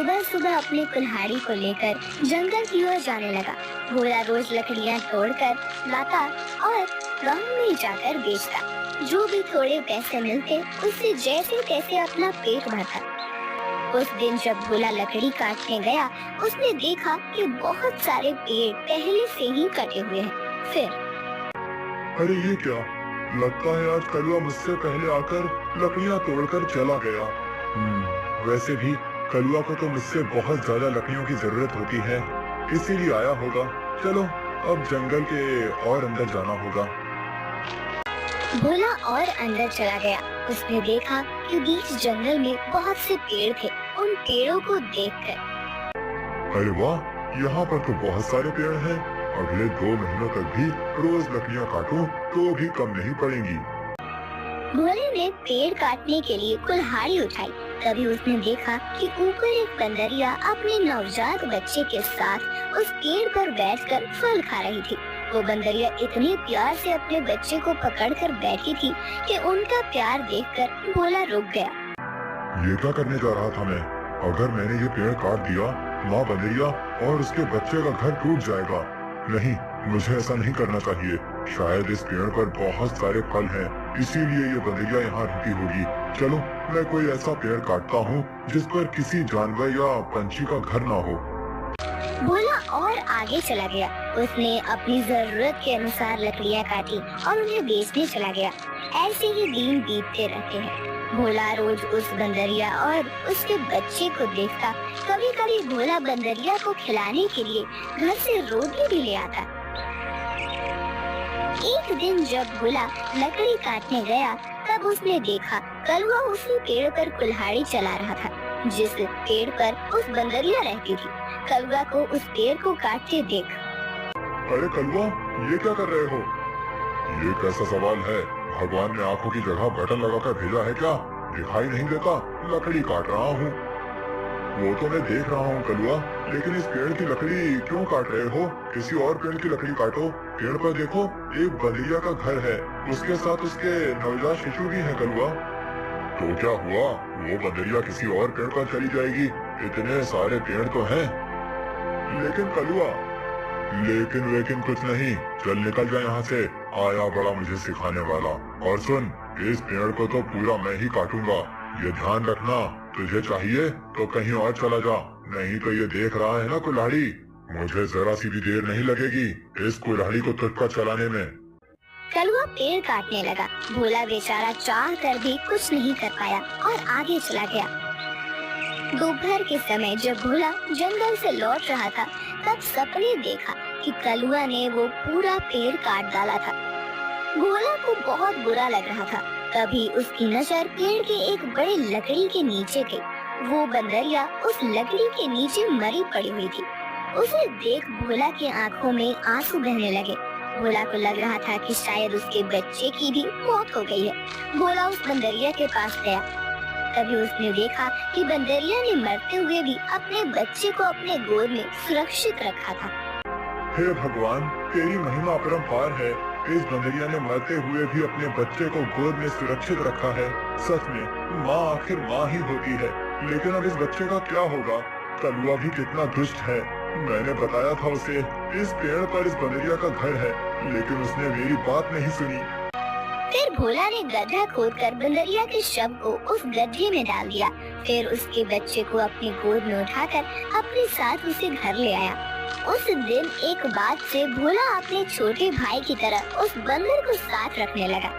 सुबह सुबह अपनी कुल्हाड़ी को लेकर जंगल की ओर जाने लगा। भोला रोज लकड़ियाँ तोड़कर लाता और गांव में जाकर बेचता। जो भी थोड़े पैसे मिलते उससे जैसे तैसे अपना पेट भरता। उस दिन जब भोला लकड़ी काटने गया, उसने देखा कि बहुत सारे पेड़ पहले से ही कटे हुए हैं। फिर अरे ये क्या, लगता है आज कलुआ मुझसे पहले आकर लकड़ियाँ तोड़कर चला गया। वैसे भी कलुआ को तो मुझसे बहुत ज्यादा लकड़ियों की जरूरत होती है, इसीलिए आया होगा। चलो अब जंगल के और अंदर जाना होगा। भोला और अंदर चला गया। उसने देखा कि बीच जंगल में बहुत से पेड़ थे। उन पेड़ों को देखकर अरे वाह, यहाँ पर तो बहुत सारे पेड़ हैं। अगले 2 महीनों तक भी रोज लकड़ियाँ काटूं तो भी कम नहीं पड़ेंगी। भोले ने पेड़ काटने के लिए कुल्हाड़ी उठाई। तभी उसने देखा कि ऊपर एक बंदरिया अपने नवजात बच्चे के साथ उस पेड़ पर बैठकर फल खा रही थी। वो बंदरिया इतने प्यार से अपने बच्चे को पकड़कर बैठी थी कि उनका प्यार देखकर भोला रुक गया। ये क्या करने जा रहा था मैं? अगर मैंने ये पेड़ काट दिया, माँ बंदरिया और उसके बच्चे का घर टूट जाएगा। नहीं, मुझे ऐसा नहीं करना चाहिए। शायद इस पेड़ पर बहुत सारे फल हैं, इसीलिए ये बंदरिया यहाँ रुकी होगी। चलो मैं कोई ऐसा पेड़ काटता हूँ जिस पर किसी जानवर या पंछी का घर ना हो। भोला और आगे चला गया। उसने अपनी जरूरत के अनुसार लकड़ियाँ काटी और उन्हें बेचने चला गया। ऐसे ही दिन बीतते रहते हैं। भोला रोज उस बंदरिया और उसके बच्चे को देखता। कभी कभी भोला बंदरिया को खिलाने के लिए घर से रोटी भी ले आता। एक दिन जब भोला लकड़ी काटने गया, तब उसने देखा कलुआ उसी पेड़ पर कुल्हाड़ी चला रहा था जिस पेड़ पर उस बंदरिया रहती थी। कलुआ को उस पेड़ को काटते देख अरे कलुआ, ये क्या कर रहे हो? ये कैसा सवाल है? भगवान ने आंखों की जगह बटन लगाकर भेजा है क्या? दिखाई नहीं देता? लकड़ी काट रहा हूँ। वो तो मैं देख रहा हूँ कलुआ, लेकिन इस पेड़ की लकड़ी क्यों काट रहे हो? किसी और पेड़ की लकड़ी काटो। पेड़ पर देखो, एक बंदरिया का घर है, उसके साथ उसके नवजात शिशु भी है कलुआ। तो क्या हुआ? वो बंदरिया किसी और पेड़ पर चली जाएगी। इतने सारे पेड़ तो हैं। लेकिन कलुआ, लेकिन कुछ नहीं। चल निकल जा यहाँ से। आया बड़ा मुझे सिखाने वाला। और सुन, इस पेड़ को तो पूरा मैं ही काटूंगा। ये ध्यान रखना, तुझे चाहिए तो कहीं और चला जा, नहीं तो ये देख रहा है ना कुल्हाड़ी, मुझे जरा सी भी देर नहीं लगेगी इस कुल्हाड़ी को तुझ पर चलाने में। कलुआ पेड़ काटने लगा। भोला बेचारा चाह कर भी कुछ नहीं कर पाया और आगे चला गया। दोपहर के समय जब भोला जंगल से लौट रहा था, तब सपने देखा कि कलुआ ने वो पूरा पेड़ काट डाला था। भोला को बहुत बुरा लग रहा था। तभी उसकी नजर पेड़ के एक बड़े लकड़ी के नीचे गई। वो बंदरिया उस लकड़ी के नीचे मरी पड़ी हुई थी। उसे देख भोला की आंखों में आंसू बहने लगे। भोला को लग रहा था कि शायद उसके बच्चे की भी मौत हो गई है। भोला उस बंदरिया के पास गया। तभी उसने देखा कि बंदरिया ने मरते हुए भी अपने बच्चे को अपने गोद में सुरक्षित रखा था। हे भगवान, तेरी महिमा अपरंपार है। इस बंदरिया ने मरते हुए भी अपने बच्चे को गोद में सुरक्षित रखा है। सच में माँ आखिर माँ ही होती है। लेकिन अब इस बच्चे का क्या होगा? कलुआ भी कितना दुष्ट है। मैंने बताया था उसे इस पेड़ पर इस बंदरिया का घर है, लेकिन उसने मेरी बात नहीं सुनी। फिर भोला ने गड्ढा खोदकर बंदरिया के शव को उस गड्ढे में डाल दिया। फिर उसके बच्चे को अपनी गोद में उठाकर अपने साथ उसे घर ले आया। उस दिन एक बाद से भोला अपने छोटे भाई की तरह उस बंदर को साथ रखने लगा।